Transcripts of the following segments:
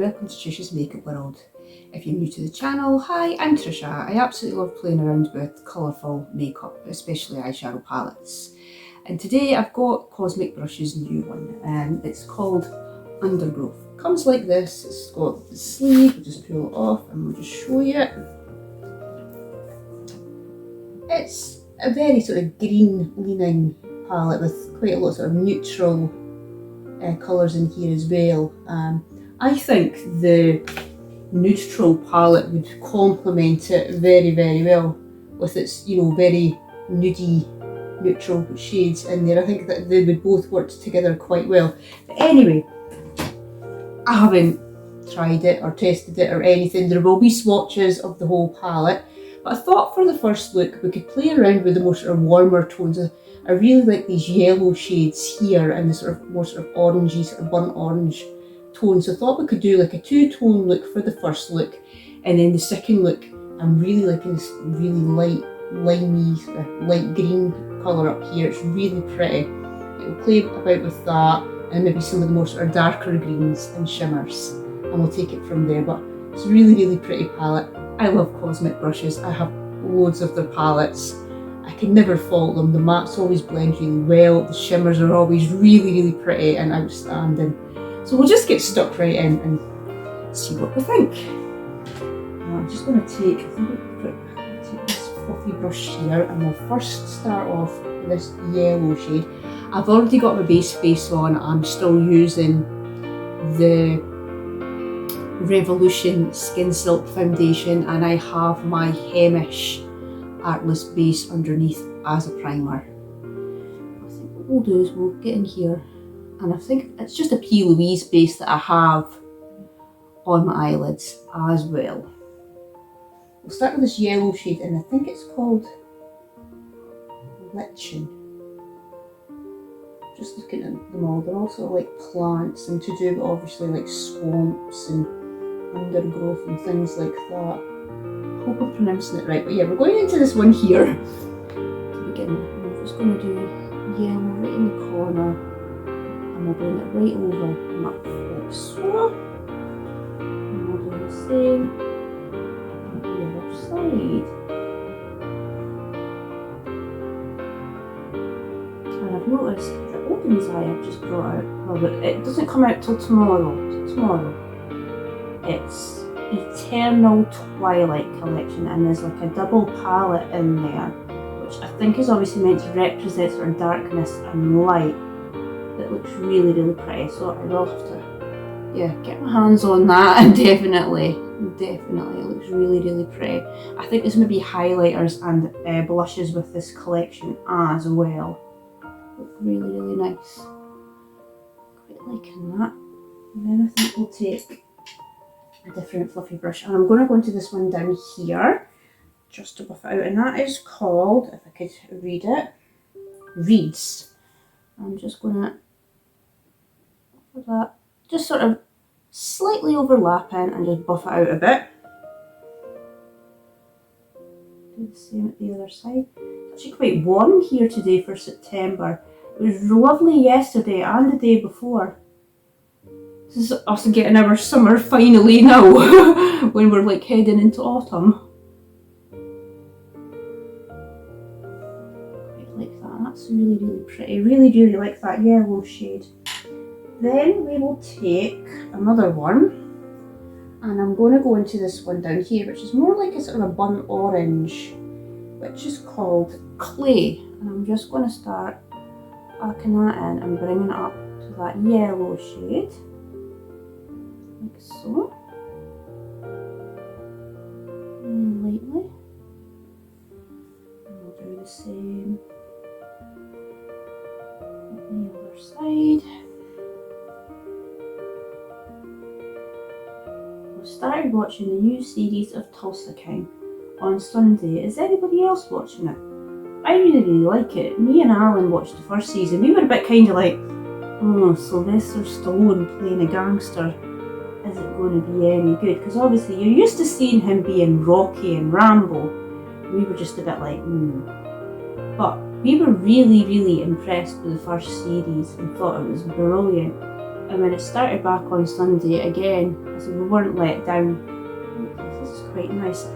welcome to Tricia's Makeup World. If you're new to the channel, hi, I'm Tricia. I absolutely love playing around with colourful makeup, especially eyeshadow palettes. And today I've got Cosmic Brushes' new one, and it's called Undergrowth. It comes like this, it's got the sleeve, we'll just pull it off and we'll just show you it. It's a very sort of green leaning palette with quite a lot of sort of neutral colours in here as well. I think the neutral palette would complement it very, very well with its, you know, very nudie neutral shades in there. I think that they would both work together quite well. But anyway, I haven't tried it or tested it or anything. There will be swatches of the whole palette, but I thought for the first look we could play around with the more sort of warmer tones. I really like these yellow shades here and the sort of more sort of orangey, sort of burnt orange tone. So I thought we could do like a two-tone look for the first look, and then the second look I'm really liking this really light, limey, sort of light green colour up here. It's really pretty. It will play about with that and maybe some of the more sort of darker greens and shimmers, and we'll take it from there. But it's a really, really pretty palette. I love Cosmic Brushes. I have loads of their palettes. I can never fault them. The mattes always blend really well. The shimmers are always really, really pretty and outstanding. So we'll just get stuck right in and see what we think. Now I'm just going to take this fluffy brush here, and we'll first start off with this yellow shade. I've already got my base face on. I'm still using the Revolution Skin Silk foundation, and I have my Hemish Artless base underneath as a primer. I think what we'll do is we'll get in here, and I think it's just a P. Louise base that I have on my eyelids as well. We'll start with this yellow shade, and I think it's called Lichen. Just looking at them all, they're all sort of like plants and to do with obviously like swamps and undergrowth and things like that. I hope I'm pronouncing it right, but yeah, we're going into this one here to begin with. I'm just going to do yellow right in the corner, and we'll bring it right over and up like so. And we'll do the same on the other side. And I've noticed the Open's Eye I've just brought out, well, but it doesn't come out till tomorrow. It's Eternal Twilight collection, and there's like a double palette in there, which I think is obviously meant to represent sort of darkness and light. That looks really, really pretty, so I will have to, get my hands on that, and definitely, it looks really, really pretty. I think there's going to be highlighters and blushes with this collection as well. Look really, really nice. Quite liking that. And then I think we'll take a different fluffy brush, and I'm going to go into this one down here just to buff it out, and that is called, if I could read it, Reeds. I'm just going to offer that, just sort of slightly overlapping, and just buff it out a bit. Do the same at the other side. It's actually quite warm here today for September. It was lovely yesterday and the day before. This is us getting our summer finally now, when we're like heading into autumn. Quite like that, that's really, really pretty. Really, really like that yellow shade. Then we will take another one, and I'm going to go into this one down here, which is more like a sort of a burnt orange, which is called Clay. And I'm just going to start packing that in and bringing it up to that yellow shade. Like so. And lightly. And we'll do the same on the other side. I've started watching the new series of Tulsa King on Sunday. Is anybody else watching it? I really, really like it. Me and Alan watched the first season. We were a bit kind of like, oh, Sylvester Stallone playing a gangster. Is it going to be any good? Because obviously you're used to seeing him being Rocky and Rambo. We were just a bit like, But we were really, really impressed with the first series and thought it was brilliant. and when it started back on Sunday again, so we weren't let down. This is quite nice.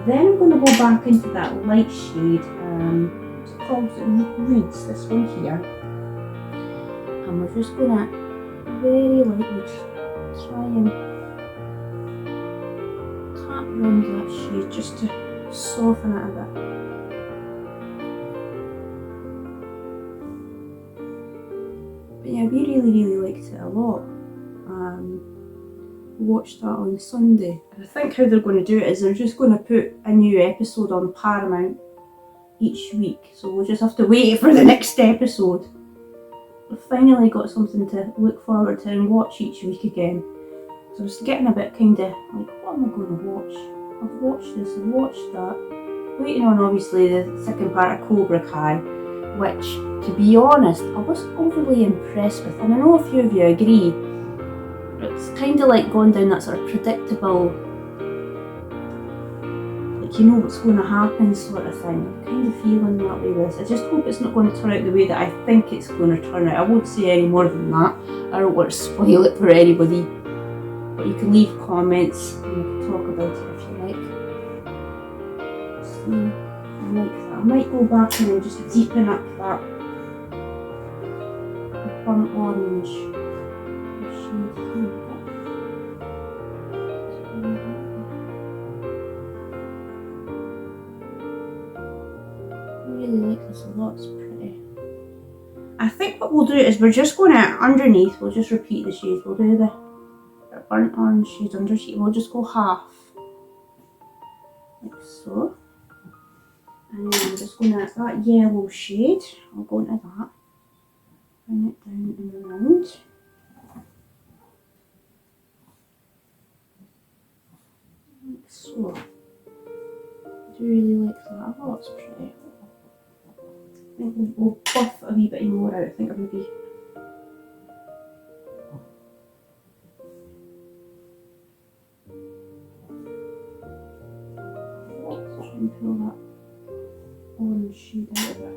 Then I'm going to go back into that light shade, what's it called? Reeds, this one here. And we're just going to very lightly try and tap around that shade just to soften it a bit. But yeah, we really liked it a lot. Watched that on Sunday. And I think how they're going to do it is they're just going to put a new episode on Paramount each week. So we'll just have to wait for the next episode. We've finally got something to look forward to and watch each week again. So I was getting a bit kind of like, what am I going to watch? I've watched this, I've watched that. Waiting on obviously the second part of Cobra Kai, which, to be honest, I wasn't overly impressed with. And I know a few of you agree. It's kind of like going down that sort of predictable, like you know what's going to happen sort of thing. I'm kind of feeling that way with this. I just hope it's not going to turn out the way that I think it's going to turn out. I won't say any more than that. I don't want to spoil it for anybody. But you can leave comments and we can talk about it if you like. See, I like that. I might go back and then just deepen up that burnt orange shade here. I really like this a lot, it's pretty. I think what we'll do is we're just going to, underneath, we'll just repeat the shades. We'll do the burnt orange shades underneath. We'll just go half, like so. And then I'm just going to, that yellow shade, I'll go into that. Bring it down and around. Like so. I do really like that. Oh, it's pretty. I think we'll buff a wee bit more out. I think I'm maybe. Let's try and pull that orange shade out of it.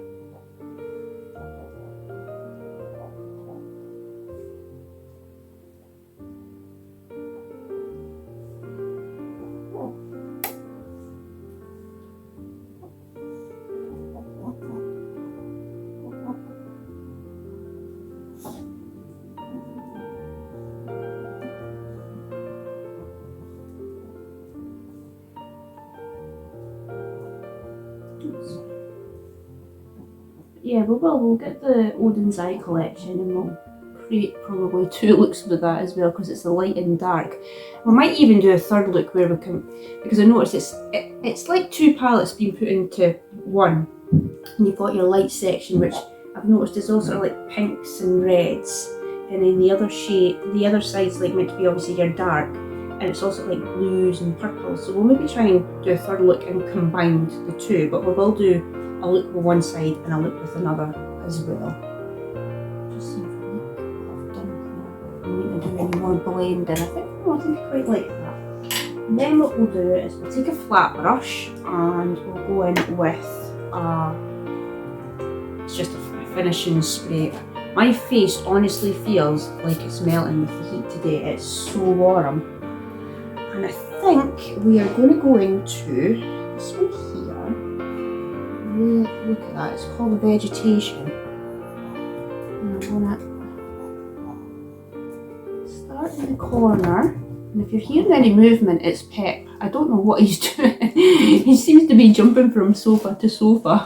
Yeah, we'll get the Odin's Eye collection and we'll create probably 2 looks with that as well because it's the light and dark. We might even do a third look where we can, because I noticed it's like 2 palettes being put into one. And you've got your light section, which I've noticed is all sort of like pinks and reds, and then the other side's like meant to be obviously your dark, and it's also like blues and purples. So we'll maybe try and do a third look and combine the 2, but we will do a look with one side and a look with another as well. Just see if I've done here. I don't need to do any more blending. I think I quite like that. And then what we'll do is we'll take a flat brush and we'll go in with it's just a finishing spray. My face honestly feels like it's melting with the heat today. It's so warm. And I think we are going to go into this one here. Really look at that, it's called a vegetation. And I'm going to start in the corner. And if you're hearing any movement, it's Pep. I don't know what he's doing. He seems to be jumping from sofa to sofa.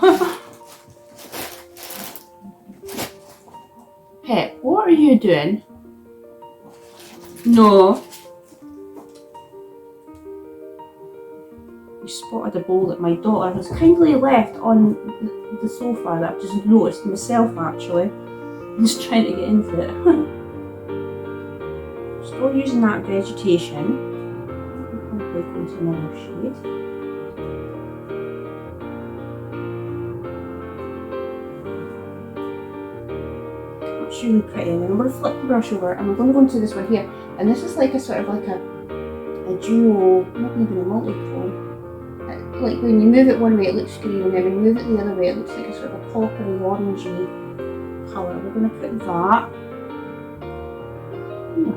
Pep, what are you doing? No. You spotted a bowl that my daughter has kindly left on the sofa that I've just noticed myself actually. I'm just trying to get into it. Still using that vegetation. I'll probably go into another shade. That's really pretty. And I'm going to flip the brush over and I'm going to go into this one here. And this is like a sort of like a duo, not even a multichrome. Like when you move it one way it looks green, and then when you move it the other way it looks like a sort of a coppery orangey colour. We're going to put that. Kind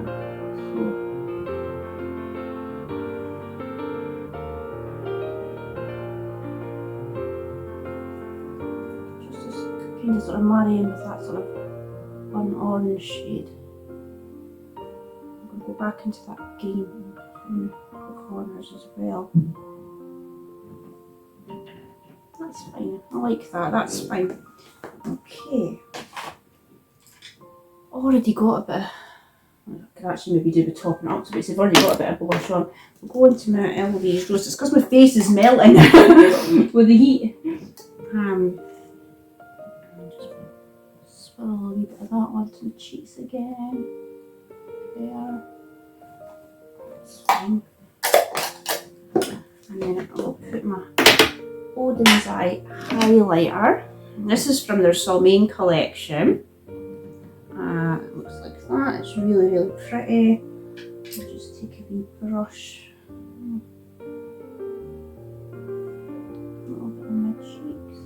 of sort of marrying with that sort of fun orange shade. I'm going to go back into that green in the corners as well. That's fine. I like that. That's fine. Okay. Already got a bit. I could actually maybe do the topping up, but I've already got a bit of blush on. I'm going to my Eloise Rose. It's because my face is melting with the heat. Just swirl a wee bit of that onto the cheeks again. There. That's fine. And then I'll put my Odin's Eye highlighter. And this is from their Salmaine collection. It looks like that. It's really, really pretty. I'll just take a wee brush. A little bit on my cheeks.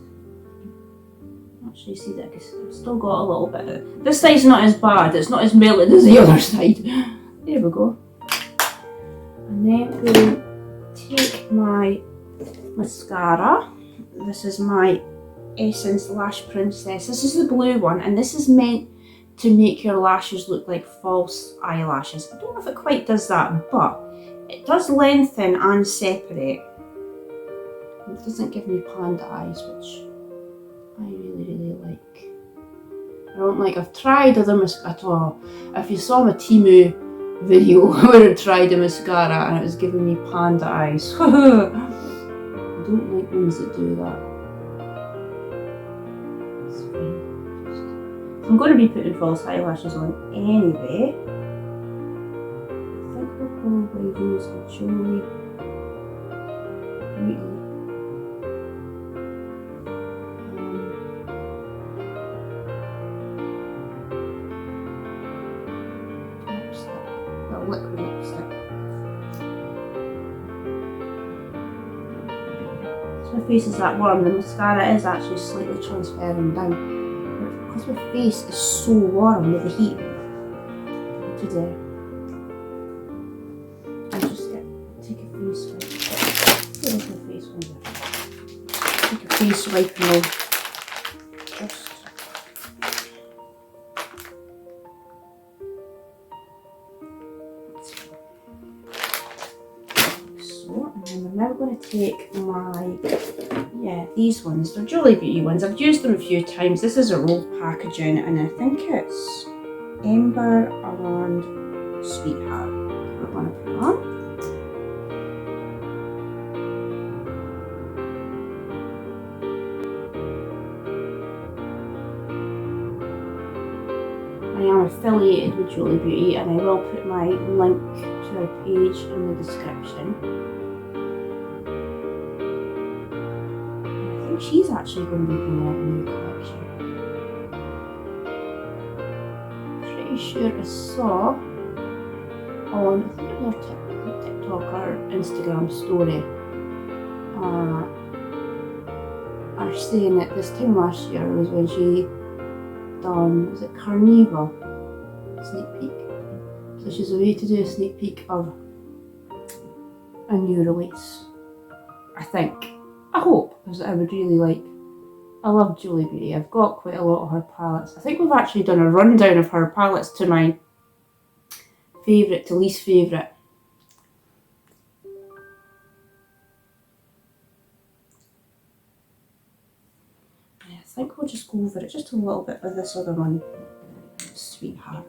Actually, see that I've still got a little bit. This side's not as bad. It's not as melted as the other side. There we go. And then we'll take my mascara. This is my Essence Lash Princess. This is the blue one, and this is meant to make your lashes look like false eyelashes. I don't know if it quite does that, but it does lengthen and separate. It doesn't give me panda eyes, which I really, really like. I don't like, I've tried other mascara. If you saw my Temu video where I tried a mascara and it was giving me panda eyes. I don't like ones that do that. It's fine. I'm going to be putting false eyelashes on anyway. I think we'll probably use a Julie Beauty. Lipstick, a liquid lipstick. So my face is that warm, the mascara is actually slightly transferring down. Because my face is so warm with the heat today. I'll just take a face wipe. Where's my face wipe? Take a face wipe and I'll just. So, and then we're now going to take my. Yeah, these ones, they're Julie Beauty ones. I've used them a few times. This is a rolled packaging and I think it's Ember and Sweetheart. I'm going to put on. I am affiliated with Julie Beauty and I will put my link to their page in the description. She's actually going to be bringing out a new collection. Pretty sure I saw on, I think it was her TikTok or Instagram story, are saying that this time last year was when she done, was it Carnival sneak peek? So she's away to do a sneak peek of a new release, I think. I hope, because I would really like. I love Julie Beauty. I've got quite a lot of her palettes. I think we've actually done a rundown of her palettes to my favourite to least favourite. Yeah, I think we'll just go over it just a little bit with this other one, Sweetheart.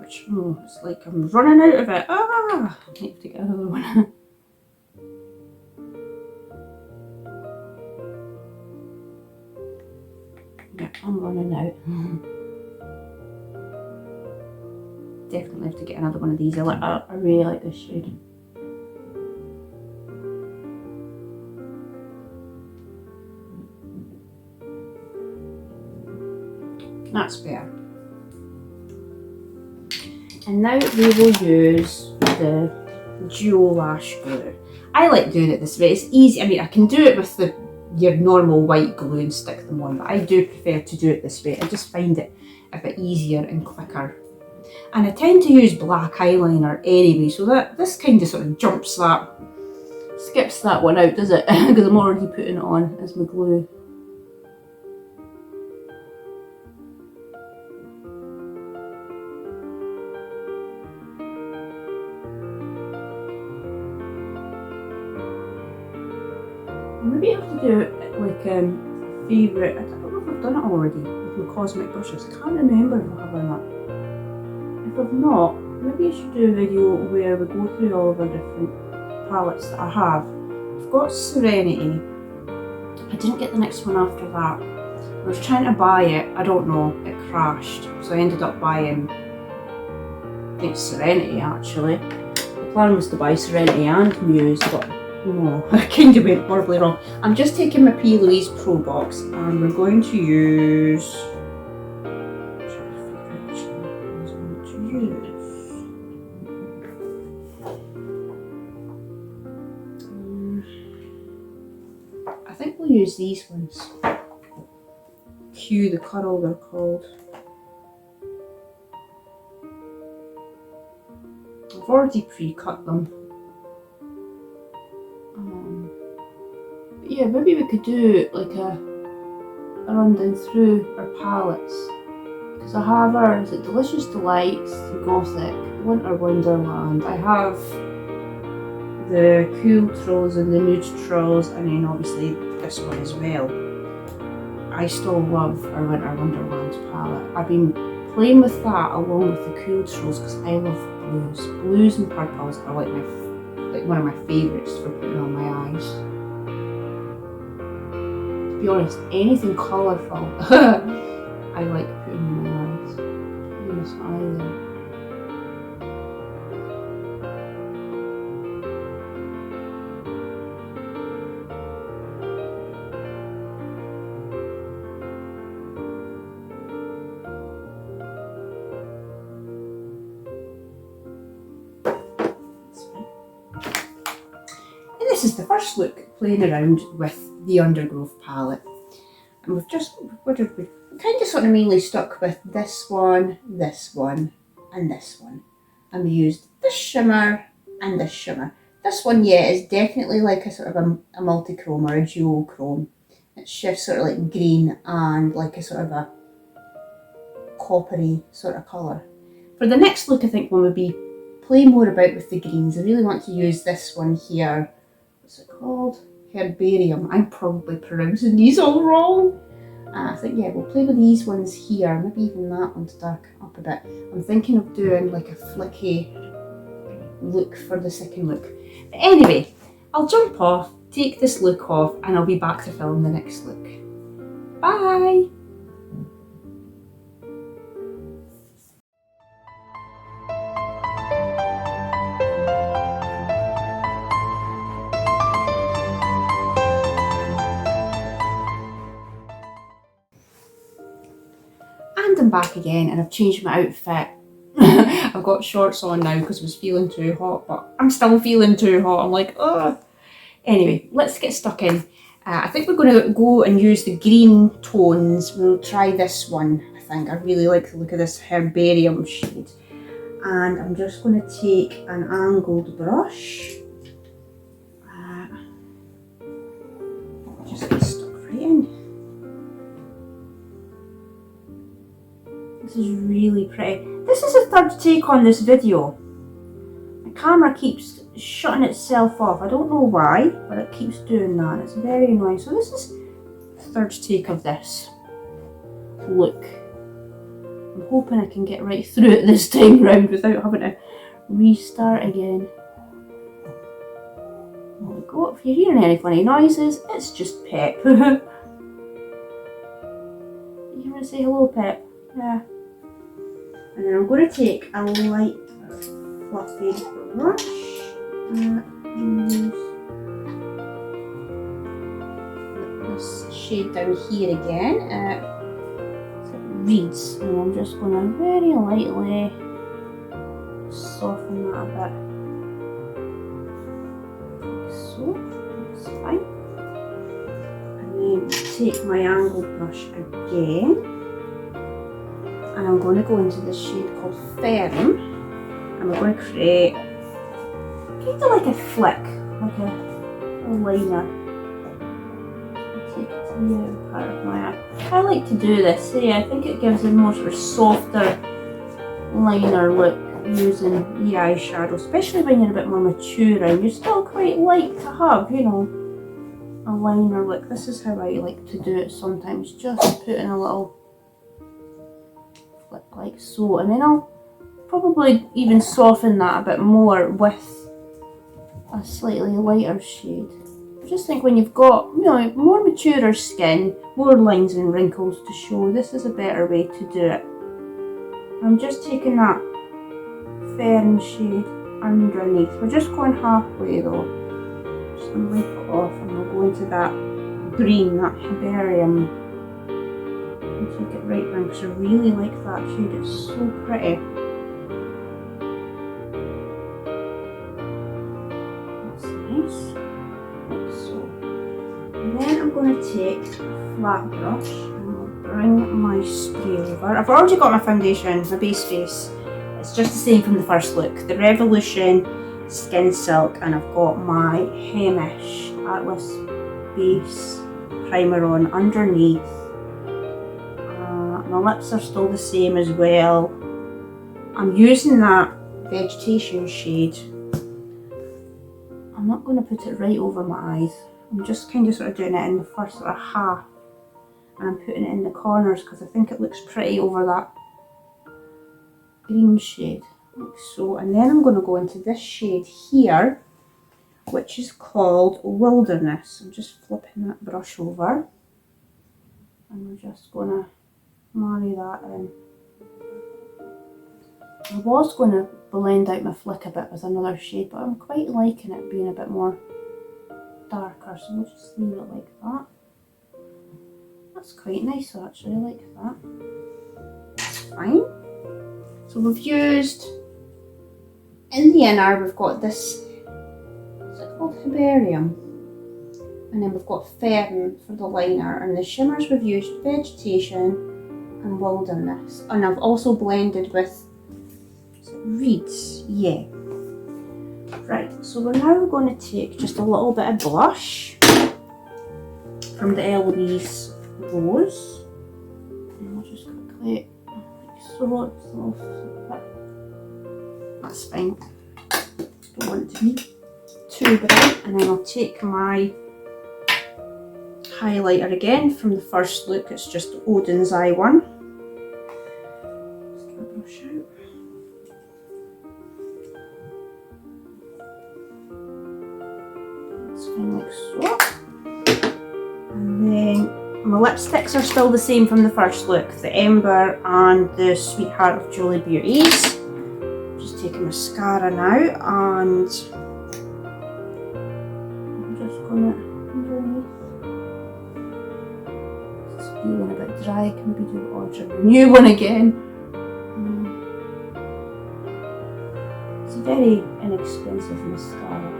Which, it's like I'm running out of it. I need to get another one. Yeah, I'm running out. Definitely have to get another one of these. I really like this shade. That's better. And now we will use the Duo Lash Glue. I like doing it this way. It's easy. I mean, I can do it with your normal white glue and stick them on, but I do prefer to do it this way. I just find it a bit easier and quicker. And I tend to use black eyeliner anyway, so that this kind of sort of skips that one out, does it? Because I'm already putting it on as my glue. Maybe I have to do it like favourite. I don't know if I've done it already with my cosmic brushes. I can't remember if I have or not. If I've not, maybe I should do a video where we go through all of our different palettes that I have. I've got Serenity. I didn't get the next one after that. I was trying to buy it, I don't know, it crashed. So I ended up buying, I think Serenity actually. The plan was to buy Serenity and Muse, but no, I kind of went horribly wrong. I'm just taking my P. Louise Pro Box and we're going to use... I think we'll use these ones. Q, the curl they're called. I've already pre-cut them. But yeah, maybe we could do like a rundown through our palettes. Because I have our, is it Delicious Delights, Gothic, Winter Wonderland. I have the Cool Trolls and the Nude Trolls, and then obviously this one as well. I still love our Winter Wonderland palette. I've been playing with that along with the Cool Trolls because I love blues. Blues and purples are like one of my favourites for putting on my eyes. To be honest, anything colourful I like putting on my eyes. Putting this eye there. This is the first look playing around with the Undergrowth palette, and we've just, what did we kind of sort of mainly stuck with this one, and this one, and we used this shimmer and this shimmer. This one, yeah, is definitely like a sort of a multichrome or a duochrome. It's just sort of like green and like a sort of a coppery sort of colour. For the next look, I think when we'll be playing more about with the greens, I really want to use this one here. What's it called? Herbarium. I'm probably pronouncing these all wrong. I think, yeah, we'll play with these ones here, maybe even that one to darken up a bit. I'm thinking of doing like a flicky look for the second look. But anyway, I'll jump off, take this look off, and I'll be back to film the next look. Bye! And I'm back again, and I've changed my outfit. I've got shorts on now because I was feeling too hot, but I'm still feeling too hot. I'm like, oh. Anyway, let's get stuck in. I think we're going to go and use the green tones. We'll try this one, I think. I really like the look of this Herbarium shade. And I'm just going to take an angled brush. Just get stuck right in. This is really pretty. This is a third take on this video. My camera keeps shutting itself off. I don't know why, but it keeps doing that. It's very annoying. So this is the third take of this look. I'm hoping I can get right through it this time round without having to restart again. There we go. If you're hearing any funny noises, it's just Pep. You want to say hello, Pep? Yeah. And then I'm going to take a light fluffy brush and use this shade down here again. So it reads, and I'm just going to very lightly soften that a bit. Like so, that's fine. And then take my angled brush again. and I'm going to go into this shade called Fern, and we're going to create kind of like a flick, like a liner. Take it to the outer part of my eye. I like to do this, I think it gives a more sort of softer liner look using the eyeshadow, especially when you're a bit more mature and you're still quite light to have, you know, a liner look. This is how I like to do it sometimes, just put in a little flick like so, and then I'll probably even soften that a bit more with a slightly lighter shade. I just think when you've got, you know, more mature skin, more lines and wrinkles to show, this is a better way to do it. I'm just taking that Fern shade underneath. We're just going halfway though. Just going to wipe it off and we'll go into that green, that Herbarium. And take it right round because I really like that shade, it's so pretty. That's nice. Like so. And then I'm going to take a flat brush and I'll bring my spray over. I've already got my foundation, my base face. It's just the same from the first look. The Revolution Skin Silk, and I've got my Hemish Atlas base primer on underneath. My lips are still the same as well. I'm using that Vegetation shade. I'm not going to put it right over my eyes. I'm just kind of sort of doing it in the first sort of half. And I'm putting it in the corners because I think it looks pretty over that green shade, like so. And then I'm going to go into this shade here, which is called Wilderness. I'm just flipping that brush over and we're just going to marry that in. I was going to blend out my flick a bit with another shade, but I'm quite liking it being a bit more darker, so we'll just leave it like that. That's quite nice actually, I like that. That's fine. So we've used, in the inner we've got this, what's it called, Herbarium, and then we've got Fern for the liner, and the shimmers we've used Vegetation and Wilderness, and I've also blended with Reeds, yeah. Right, so we're now going to take just a little bit of blush from the Eloise Rose, and I'll just quickly, so it's a little bit. That's fine, don't want it to be too bright. And then I'll take my highlighter again from the first look, it's just Odin's Eye one. Just get my brush out. That's fine like so. And then my lipsticks are still the same from the first look, the Ember and the Sweetheart of Julie Beauties. Just taking mascara now, and I'm just going to underneath. It's feeling a bit dry, I can maybe do a new one again. It's a very inexpensive mascara.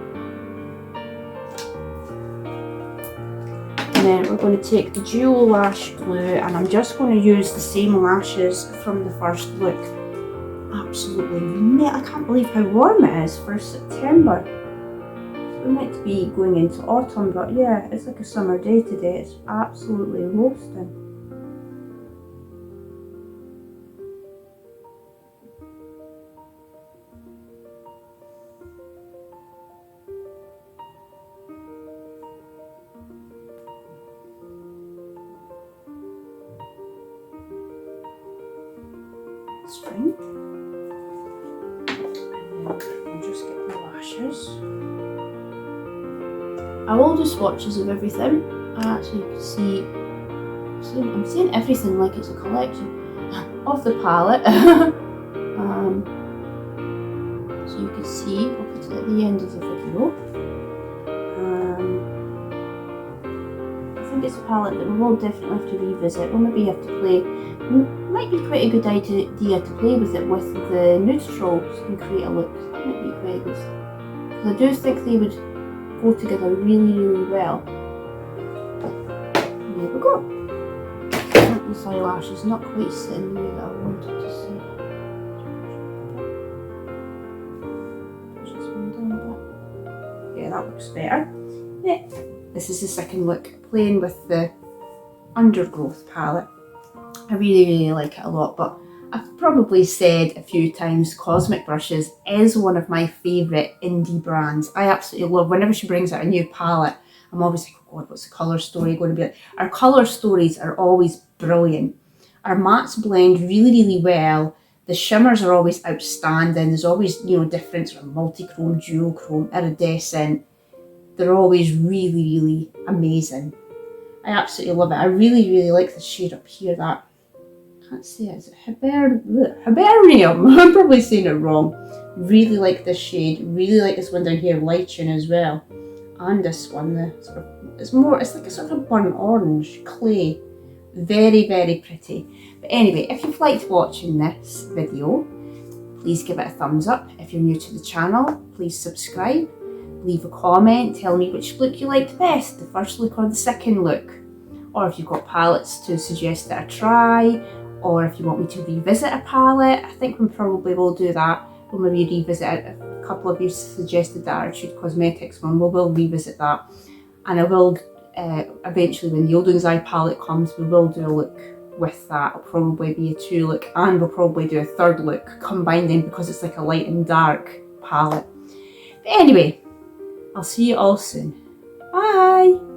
And then we're going to take the Duo Lash Glue, and I'm just going to use the same lashes from the first look. Absolutely, I can't believe how warm it is for September. We're meant to be going into autumn, but yeah, it's like a summer day today. It's absolutely roasting. That's fine. And then I'll just get the lashes. I will do swatches of everything. So you can see, I'm saying everything like it's a collection of the palette. So you can see, I'll put it at the end of the video. I think it's a palette that we will definitely have to revisit. We'll maybe have to play. Might be quite a good idea to play with it with the neutrals and create a look. That might be quite good. Because I do think they would go together really, really well. There we go. this eyelash is not quite sitting the way that I wanted to sit. Just one down a bit. Yeah, that looks better. Yeah. This is the second look, playing with the Undergrowth palette. I really like it a lot, but I've probably said a few times Cosmic Brushes is one of my favourite indie brands. I absolutely love, whenever she brings out a new palette, I'm always like, oh God, what's the colour story going to be like? Our colour stories are always brilliant. Our mattes blend really well. The shimmers are always outstanding. There's always, you know, different sort of multichrome, duochrome, iridescent. They're always really amazing. I absolutely love it. I really like the shade up here, that, I can't say it, is it Hibernium? I'm probably saying it wrong. Really like this shade, really like this one down here, Lichen as well. And this one, the sort of, it's like a sort of burnt orange, clay. Very pretty. But anyway, if you've liked watching this video, please give it a thumbs up. If you're new to the channel, please subscribe. Leave a comment, tell me which look you liked best, the first look or the second look. Or if you've got palettes to suggest that I try, or if you want me to revisit a palette, I think we probably will do that. We'll maybe revisit it. A couple of you suggested the Attitude Cosmetics one, we will revisit that. And I will, eventually when the Odin's Eye palette comes, we will do a look with that. It'll probably be a 2 look, and we'll probably do a 3rd look combining, because it's like a light and dark palette. But anyway, I'll see you all soon. Bye!